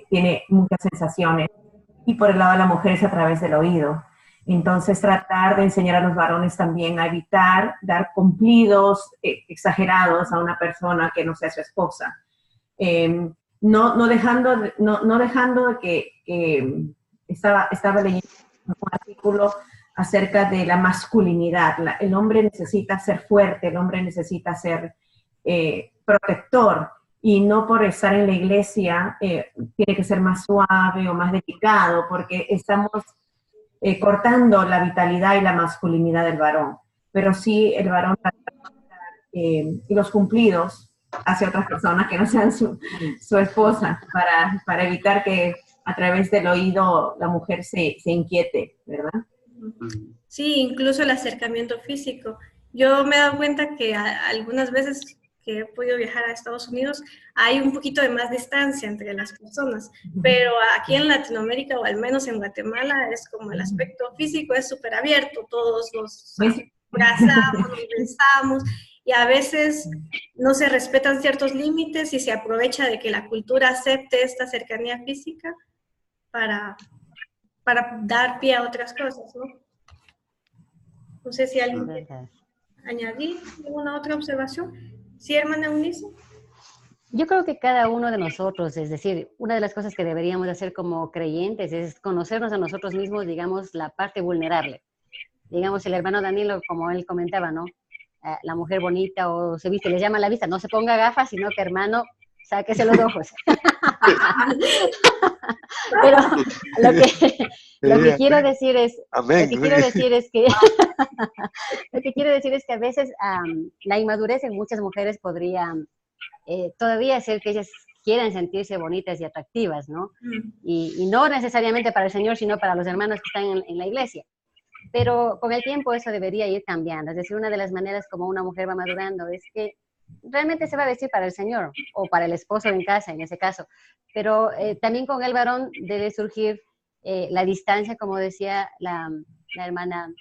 tiene muchas sensaciones y por el lado de la mujer es a través del oído. Entonces tratar de enseñar a los varones también a evitar dar cumplidos exagerados a una persona que no sea su esposa. No dejando de que estaba leyendo un artículo acerca de la masculinidad. El hombre necesita ser fuerte, el hombre necesita ser protector, y no por estar en la iglesia tiene que ser más suave o más delicado, porque estamos cortando la vitalidad y la masculinidad del varón. Pero sí el varón y los cumplidos hacia otras personas que no sean su esposa, para evitar que a través del oído la mujer se inquiete, ¿verdad? Sí, incluso el acercamiento físico. Yo me he dado cuenta que algunas veces que he podido viajar a Estados Unidos, hay un poquito de más distancia entre las personas, pero aquí en Latinoamérica, o al menos en Guatemala, es como el aspecto físico es súper abierto, todos nos abrazamos, nos besamos, y a veces no se respetan ciertos límites y se aprovecha de que la cultura acepte esta cercanía física para dar pie a otras cosas, ¿no? No sé si alguien quiere añadir alguna otra observación. ¿Sí, hermana Eunice? Yo creo que cada uno de nosotros, es decir, una de las cosas que deberíamos hacer como creyentes es conocernos a nosotros mismos, digamos, la parte vulnerable. Digamos, el hermano Danilo, como él comentaba, ¿no? La mujer bonita o se viste, le llama la vista, no se ponga gafas, sino que hermano, sáquese los ojos. Pero lo que quiero decir es, Amén. lo que quiero decir es que lo que quiero decir es que a veces la inmadurez en muchas mujeres podría todavía hacer que ellas quieran sentirse bonitas y atractivas, ¿no? Y no necesariamente para el Señor, sino para los hermanos que están en la iglesia. Pero con el tiempo eso debería ir cambiando. Es decir, una de las maneras como una mujer va madurando es que realmente se va a vestir para el Señor o para el esposo en casa, en ese caso. Pero también con el varón debe surgir la distancia, como decía la hermana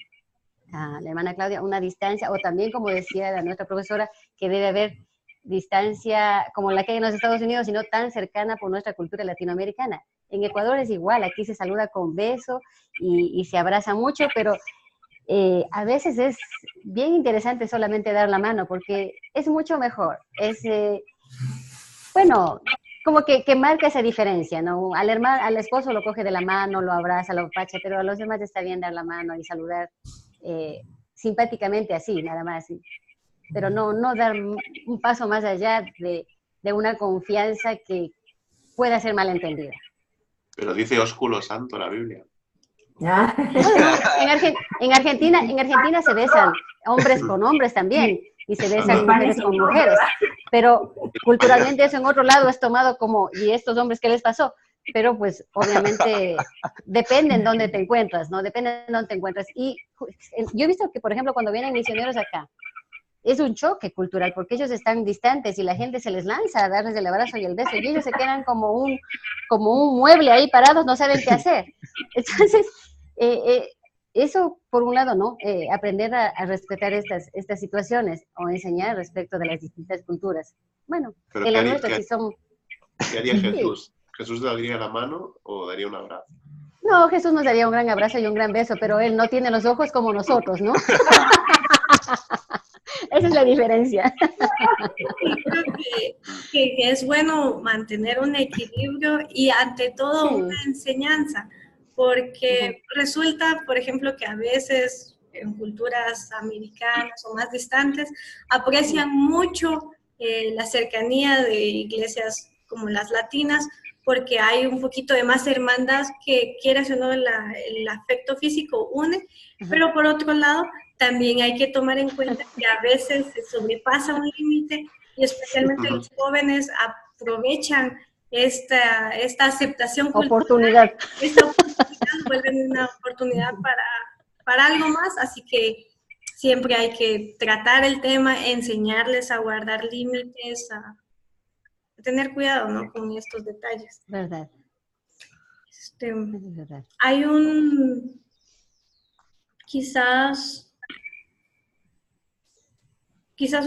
Claudia, una distancia, o también como decía nuestra profesora, que debe haber distancia como la que hay en los Estados Unidos, sino tan cercana por nuestra cultura latinoamericana. En Ecuador es igual, aquí se saluda con beso y se abraza mucho, pero a veces es bien interesante solamente dar la mano, porque es mucho mejor. Es, bueno, como que marca esa diferencia, ¿no? Al esposo lo coge de la mano, lo abraza, lo pacha, pero a los demás está bien dar la mano y saludar simpáticamente así, nada más. Pero no dar un paso más allá de una confianza que pueda ser malentendida. Pero dice ósculo santo la Biblia. Bueno, en Argentina se besan hombres con hombres también, y se besan mujeres con mujeres, pero culturalmente eso en otro lado es tomado como, ¿y estos hombres qué les pasó? Pero pues obviamente depende en dónde te encuentras, ¿no? Depende en dónde te encuentras. Y yo he visto que, por ejemplo, cuando vienen misioneros acá, es un choque cultural, porque ellos están distantes y la gente se les lanza a darles el abrazo y el beso, y ellos se quedan como un mueble ahí parados, no saben qué hacer. Entonces, eso por un lado, ¿no? Aprender a respetar estas situaciones o enseñar respecto de las distintas culturas. Bueno, pero en la nuestra sí son... ¿Qué haría Jesús? ¿Jesús daría la mano o daría un abrazo? No, Jesús nos daría un gran abrazo y un gran beso, pero él no tiene los ojos como nosotros, ¿no? Esa es la diferencia. Creo que es bueno mantener un equilibrio y ante todo una enseñanza, porque resulta, por ejemplo, que a veces en culturas americanas o más distantes aprecian mucho la cercanía de iglesias como las latinas, porque hay un poquito de más hermandad que, quieras o no, el afecto físico une, pero por otro lado, también hay que tomar en cuenta que a veces se sobrepasa un límite y especialmente los jóvenes aprovechan esta aceptación oportunidad. Esta oportunidad vuelve una oportunidad para algo más, así que siempre hay que tratar el tema, enseñarles a guardar límites, a tener cuidado, ¿no? Con estos detalles. Verdad. Verdad. Hay quizás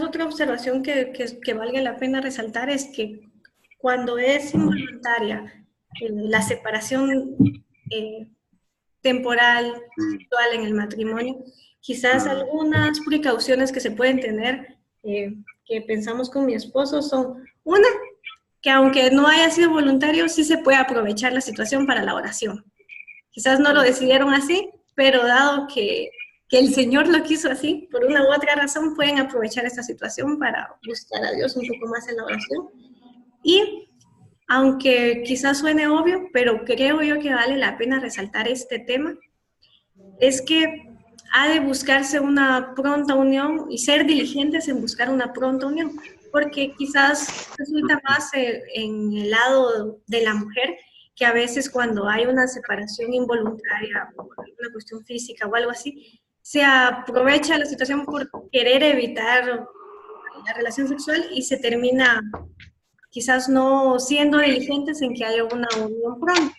otra observación que valga la pena resaltar es que cuando es involuntaria la separación temporal, sexual en el matrimonio, quizás algunas precauciones que se pueden tener, que pensamos con mi esposo, son una, que aunque no haya sido voluntario, sí se puede aprovechar la situación para la oración. Quizás no lo decidieron así, pero dado que el Señor lo quiso así, por una u otra razón, pueden aprovechar esta situación para buscar a Dios un poco más en la oración. Y aunque quizás suene obvio, pero creo yo que vale la pena resaltar este tema, es que ha de buscarse una pronta unión y ser diligentes en buscar una pronta unión, porque quizás resulta más en el lado de la mujer, que a veces cuando hay una separación involuntaria por una cuestión física o algo así, se aprovecha la situación por querer evitar la relación sexual y se termina quizás no siendo diligentes en que haya una unión pronto.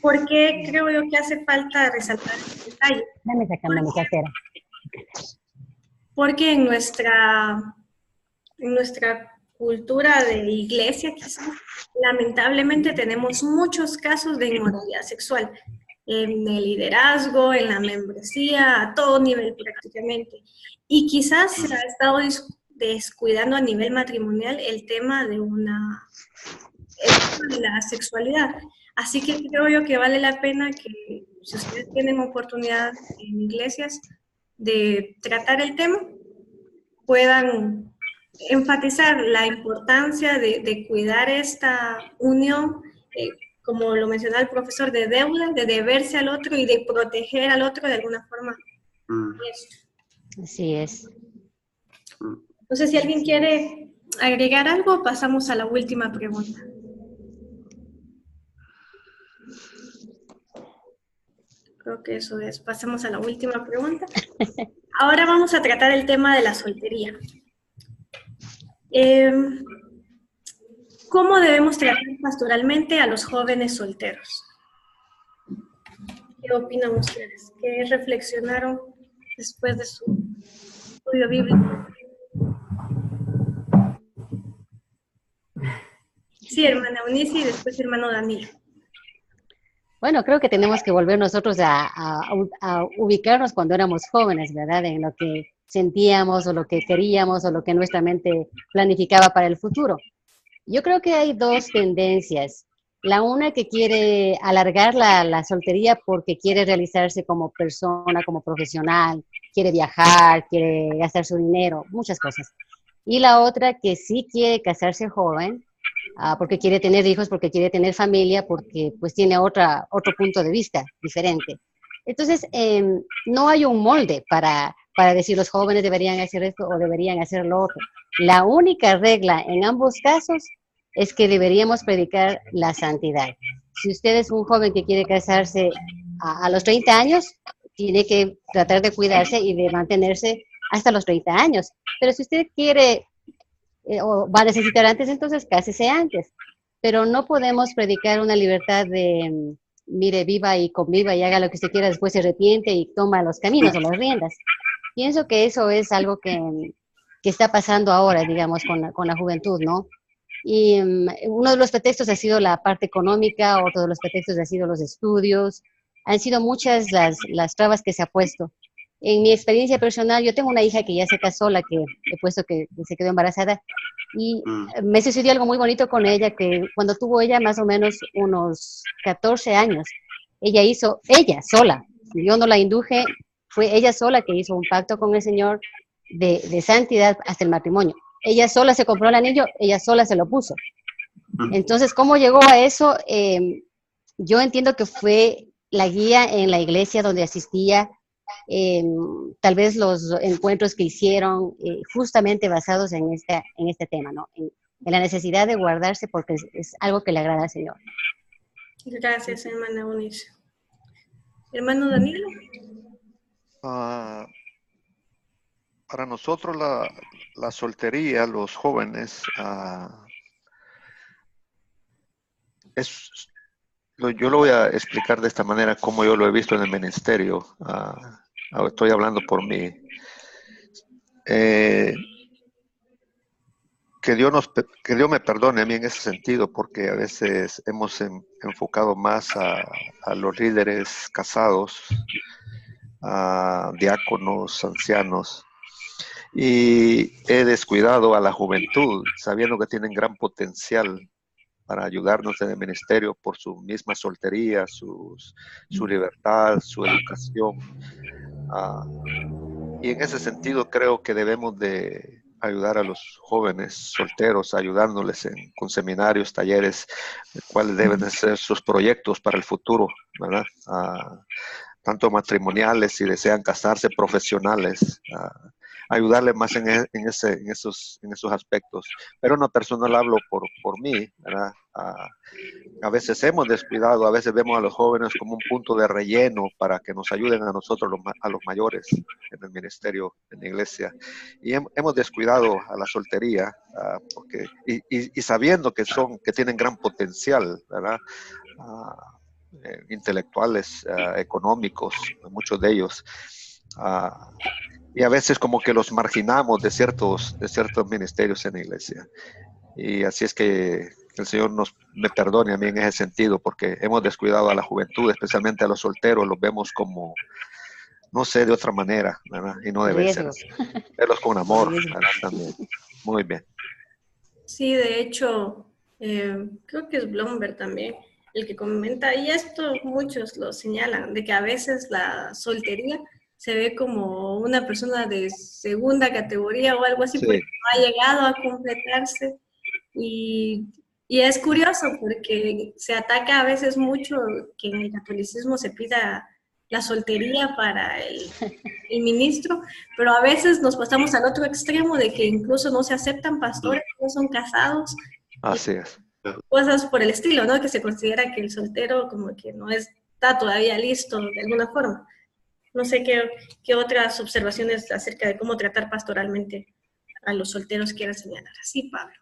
¿Por qué creo yo que hace falta resaltar este detalle? Dame esa cámara casera. Porque en nuestra cultura de iglesia, quizás, lamentablemente tenemos muchos casos de inmoralidad sexual en el liderazgo, en la membresía, a todo nivel prácticamente. Y quizás se ha estado descuidando a nivel matrimonial el tema de la sexualidad. Así que creo yo que vale la pena que, si ustedes tienen oportunidad en iglesias de tratar el tema, puedan enfatizar la importancia de cuidar esta unión, como lo mencionaba el profesor, de deuda, de deberse al otro y de proteger al otro de alguna forma. Así es. No sé si alguien quiere agregar algo, pasamos a la última pregunta. Creo que eso es. Pasemos a la última pregunta. Ahora vamos a tratar el tema de la soltería. ¿Cómo debemos tratar pastoralmente a los jóvenes solteros? ¿Qué opinan ustedes? ¿Qué reflexionaron después de su estudio bíblico? Sí, hermana Eunice y después hermano Danilo. Bueno, creo que tenemos que volver nosotros a ubicarnos cuando éramos jóvenes, ¿verdad? En lo que sentíamos o lo que queríamos o lo que nuestra mente planificaba para el futuro. Yo creo que hay dos tendencias. La una que quiere alargar la soltería porque quiere realizarse como persona, como profesional, quiere viajar, quiere gastar su dinero, muchas cosas. Y la otra que sí quiere casarse joven, porque quiere tener hijos, porque quiere tener familia, porque pues tiene otro punto de vista diferente. Entonces, no hay un molde para decir los jóvenes deberían hacer esto o deberían hacer lo otro. La única regla en ambos casos es que deberíamos predicar la santidad. Si usted es un joven que quiere casarse a los 30 años, tiene que tratar de cuidarse y de mantenerse hasta los 30 años. Pero si usted quiere o va a necesitar antes, entonces cásese antes. Pero no podemos predicar una libertad de, mire, viva y conviva y haga lo que usted quiera, después se arrepiente y toma los caminos o las riendas. Pienso que eso es algo que está pasando ahora, digamos, con la juventud, ¿no? Y uno de los pretextos ha sido la parte económica, otro de los pretextos ha sido los estudios. Han sido muchas las trabas que se ha puesto. En mi experiencia personal, yo tengo una hija que ya se casó, la que he puesto que se quedó embarazada, y me sucedió algo muy bonito con ella, que cuando tuvo ella más o menos unos 14 años, ella sola, yo no la induje, fue ella sola que hizo un pacto con el Señor de santidad hasta el matrimonio. Ella sola se compró el anillo, ella sola se lo puso. Entonces, ¿cómo llegó a eso? Yo entiendo que fue la guía en la iglesia donde asistía, tal vez los encuentros que hicieron justamente basados en este tema, ¿no? En la necesidad de guardarse porque es algo que le agrada al Señor. Gracias, hermana Eunice. Hermano Danilo. Para nosotros la soltería, los jóvenes, yo lo voy a explicar de esta manera como yo lo he visto en el ministerio. Estoy hablando por mí. Que Dios me perdone a mí en ese sentido, porque a veces hemos enfocado más a los líderes casados, a diáconos, ancianos, y he descuidado a la juventud, sabiendo que tienen gran potencial para ayudarnos en el ministerio por su misma soltería, su libertad, su educación. Y en ese sentido creo que debemos de ayudar a los jóvenes solteros, ayudándoles con seminarios, talleres, cuáles deben de ser sus proyectos para el futuro, ¿verdad? Tanto matrimoniales, si desean casarse, profesionales, ayudarle más en esos aspectos. Pero en lo personal hablo por mí, ¿verdad? A veces hemos descuidado, a veces vemos a los jóvenes como un punto de relleno para que nos ayuden a nosotros, a los mayores, en el ministerio, en la iglesia. Y hemos descuidado a la soltería, y sabiendo que tienen gran potencial, ¿verdad? Intelectuales, económicos, muchos de ellos. Y a veces como que los marginamos de ciertos ministerios en la iglesia. Y así es que el Señor me perdone a mí en ese sentido, porque hemos descuidado a la juventud, especialmente a los solteros, los vemos como, no sé, de otra manera, ¿verdad? Y no debe ser. Verlos con amor, ¿verdad? También. Muy bien. Sí, de hecho, creo que es Bloomberg también el que comenta, y esto muchos lo señalan, de que a veces la soltería se ve como una persona de segunda categoría o algo así, Sí. porque no ha llegado a completarse. Y es curioso porque se ataca a veces mucho que en el catolicismo se pida la soltería para el ministro, pero a veces nos pasamos al otro extremo de que incluso no se aceptan pastores, no son casados. Así es. Cosas por el estilo, ¿no? Que se considera que el soltero como que no está todavía listo de alguna forma. No sé qué otras observaciones acerca de cómo tratar pastoralmente a los solteros quieran señalar. Así, Pablo.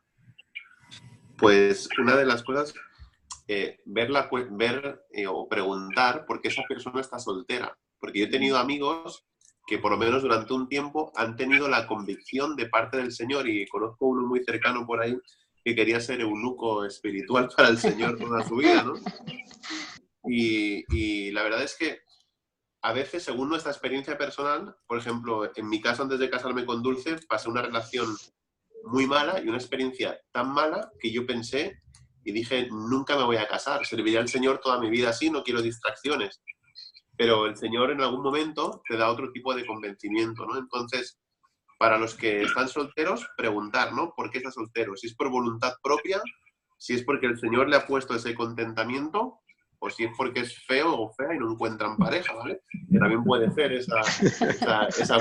Pues una de las cosas, ver o preguntar por qué esa persona está soltera. Porque yo he tenido amigos que por lo menos durante un tiempo han tenido la convicción de parte del Señor, y conozco uno muy cercano por ahí que quería ser eunuco espiritual para el Señor toda su vida, ¿no? Y la verdad es que a veces, según nuestra experiencia personal, por ejemplo, en mi caso, antes de casarme con Dulce, pasé una relación muy mala y una experiencia tan mala que yo pensé y dije, nunca me voy a casar, serviré al Señor toda mi vida así, no quiero distracciones. Pero el Señor en algún momento te da otro tipo de convencimiento, ¿no? Entonces, para los que están solteros, preguntar, ¿no? ¿Por qué está soltero? Si es por voluntad propia, si es porque el Señor le ha puesto ese contentamiento, o si es porque es feo o fea y no encuentran pareja, ¿vale? Que también puede ser esa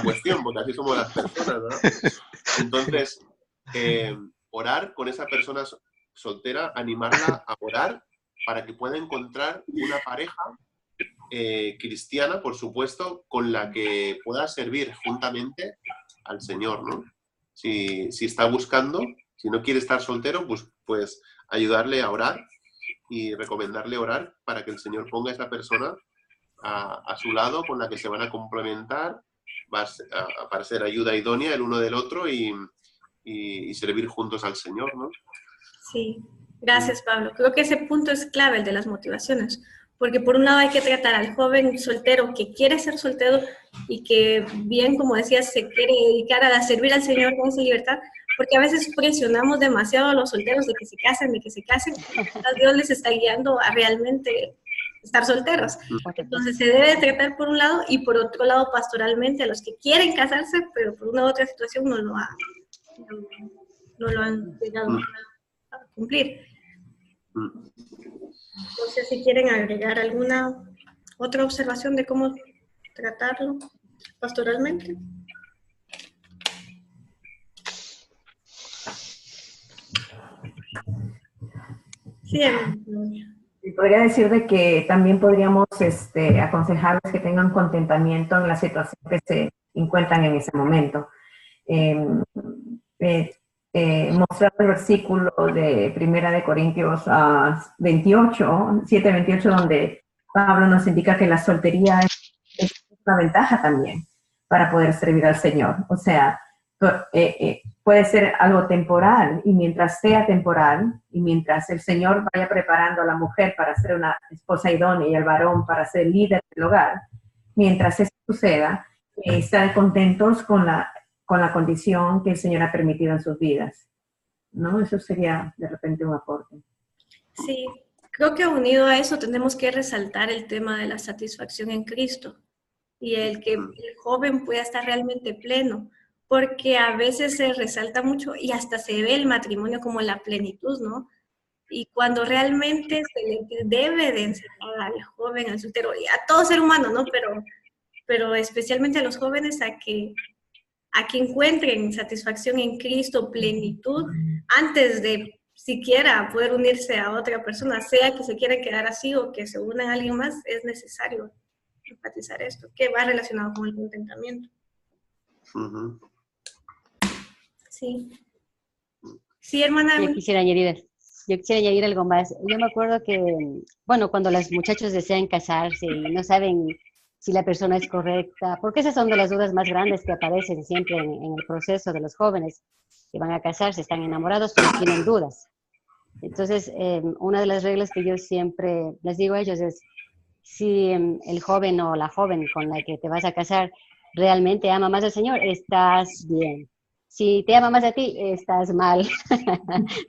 cuestión, porque así somos las personas, ¿verdad? Entonces, orar con esa persona soltera, animarla a orar para que pueda encontrar una pareja cristiana, por supuesto, con la que pueda servir juntamente al Señor, ¿no? Si está buscando, si no quiere estar soltero, pues ayudarle a orar y recomendarle orar para que el Señor ponga a esa persona a su lado, con la que se van a complementar, para ser ayuda idónea el uno del otro y servir juntos al Señor, ¿no? Sí, gracias, Pablo. Creo que ese punto es clave, el de las motivaciones, porque por un lado hay que tratar al joven soltero que quiere ser soltero y que, bien como decías, se quiere dedicar a servir al Señor con esa libertad, porque a veces presionamos demasiado a los solteros de que se casen, Dios les está guiando a realmente estar solteros. Entonces se debe tratar por un lado, y por otro lado pastoralmente a los que quieren casarse, pero por una u otra situación no lo han llegado a cumplir. Entonces, si quieren agregar alguna otra observación de cómo tratarlo pastoralmente. Sí, y podría decir de que también podríamos aconsejarles que tengan contentamiento en la situación que se encuentran en ese momento. Mostrar el versículo de 1 Corintios 7:28, donde Pablo nos indica que la soltería es una ventaja también para poder servir al Señor. O sea, puede ser algo temporal, y mientras sea temporal, y mientras el Señor vaya preparando a la mujer para ser una esposa idónea y al varón para ser líder del hogar, mientras eso suceda, estar contentos con la condición que el Señor ha permitido en sus vidas, ¿no? Eso sería de repente un aporte. Sí, creo que unido a eso tenemos que resaltar el tema de la satisfacción en Cristo y el que el joven pueda estar realmente pleno, porque a veces se resalta mucho y hasta se ve el matrimonio como la plenitud, ¿no? Y cuando realmente se le debe de enseñar al joven, al soltero, y a todo ser humano, ¿no? Pero especialmente a los jóvenes a que a que encuentren satisfacción en Cristo, plenitud, antes de siquiera poder unirse a otra persona, sea que se quieran quedar así o que se unan a alguien más, es necesario enfatizar esto, que va relacionado con el contentamiento. Sí. Sí, hermana. Yo quisiera añadir algo más. Yo me acuerdo que, bueno, cuando los muchachos desean casarse y no saben si la persona es correcta, porque esas son de las dudas más grandes que aparecen siempre en el proceso de los jóvenes que van a casarse, están enamorados, pero tienen dudas. Entonces, una de las reglas que yo siempre les digo a ellos es, si el joven o la joven con la que te vas a casar realmente ama más al Señor, estás bien. Si te ama más a ti, estás mal.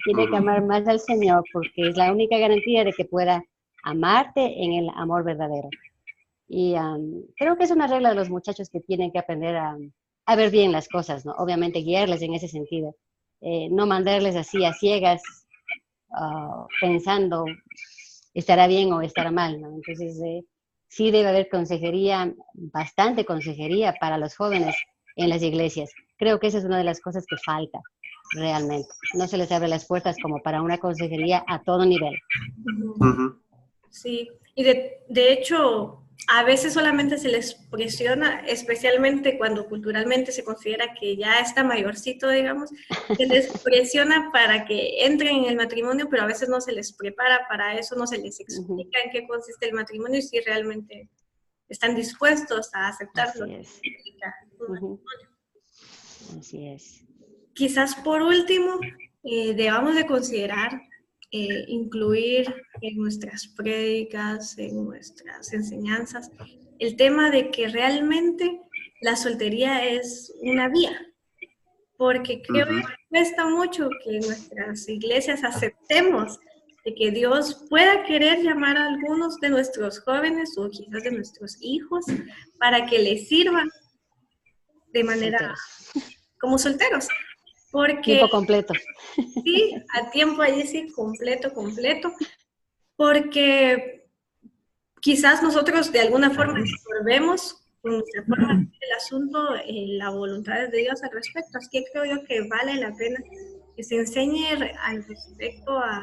Tiene que amar más al Señor porque es la única garantía de que pueda amarte en el amor verdadero. Y creo que es una regla de los muchachos que tienen que aprender a ver bien las cosas, ¿no? Obviamente guiarles en ese sentido. No mandarles así a ciegas pensando estará bien o estará mal, ¿no? Entonces, sí debe haber consejería, bastante consejería para los jóvenes en las iglesias. Creo que esa es una de las cosas que falta realmente. No se les abre las puertas como para una consejería a todo nivel. Sí, y de hecho, a veces solamente se les presiona, especialmente cuando culturalmente se considera que ya está mayorcito, digamos, se les presiona para que entren en el matrimonio, pero a veces no se les prepara para eso, no se les explica en qué consiste el matrimonio y si realmente están dispuestos a aceptarlo. Así es. Así es. Quizás por último, debamos de considerar incluir en nuestras prédicas, en nuestras enseñanzas, el tema de que realmente la soltería es una vía, porque creo que cuesta mucho que en nuestras iglesias aceptemos de que Dios pueda querer llamar a algunos de nuestros jóvenes o quizás de nuestros hijos para que les sirvan de manera como solteros. Porque, tiempo completo. Sí, a tiempo allí sí, completo, porque quizás nosotros de alguna forma absorbemos con nuestra forma de ver el asunto la voluntad de Dios al respecto, así que creo yo que vale la pena que se enseñe al respecto a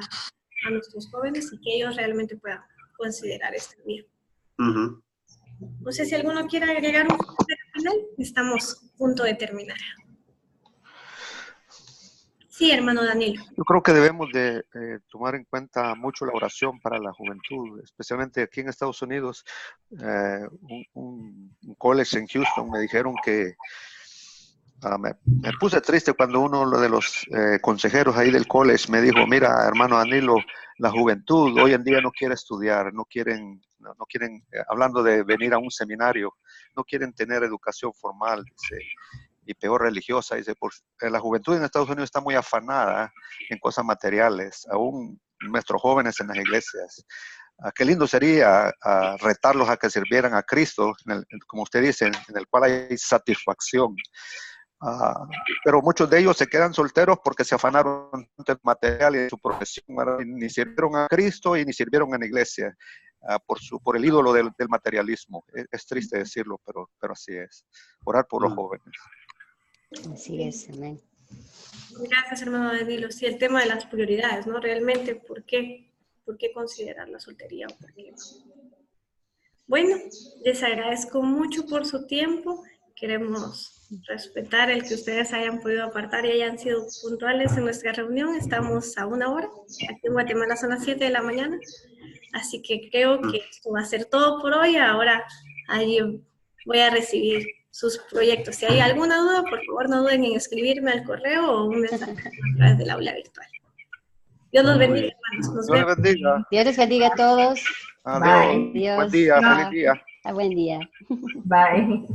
nuestros jóvenes y que ellos realmente puedan considerar este día. No sé si alguno quiere agregar un comentario final, estamos a punto de terminar. Sí, hermano Daniel. Yo creo que debemos de tomar en cuenta mucho la oración para la juventud, especialmente aquí en Estados Unidos. Un college en Houston me dijeron que me puse triste cuando uno de los consejeros ahí del college me dijo, mira, hermano Danilo, la juventud hoy en día no quiere estudiar, no quieren, hablando de venir a un seminario, no quieren tener educación formal, dice, y peor religiosa, dice, la juventud en Estados Unidos está muy afanada en cosas materiales, aún nuestros jóvenes en las iglesias. Qué lindo sería retarlos a que sirvieran a Cristo, como usted dice, en el cual hay satisfacción. Pero muchos de ellos se quedan solteros porque se afanaron del material y de su profesión, ni sirvieron a Cristo y ni sirvieron en la iglesia por el ídolo del materialismo. Es triste decirlo, pero así es. Orar por los jóvenes. Así es, amén. Gracias, hermano Danilo. Sí, el tema de las prioridades, ¿no? Realmente, ¿por qué considerar la soltería? ¿O por qué? Bueno, les agradezco mucho por su tiempo. Queremos respetar el que ustedes hayan podido apartar y hayan sido puntuales en nuestra reunión. Estamos a 1 hora. Aquí en Guatemala son las 7 de la mañana. Así que creo que esto va a ser todo por hoy. Ahora ahí voy a recibir sus proyectos. Si hay alguna duda, por favor no duden en escribirme al correo o un mensaje a través del aula virtual. Dios los bendiga, hermanos. Nos vemos. Dios les bendiga. Dios les bendiga a todos. Adiós. Bye. Buen día, feliz día. Buen día. Bye.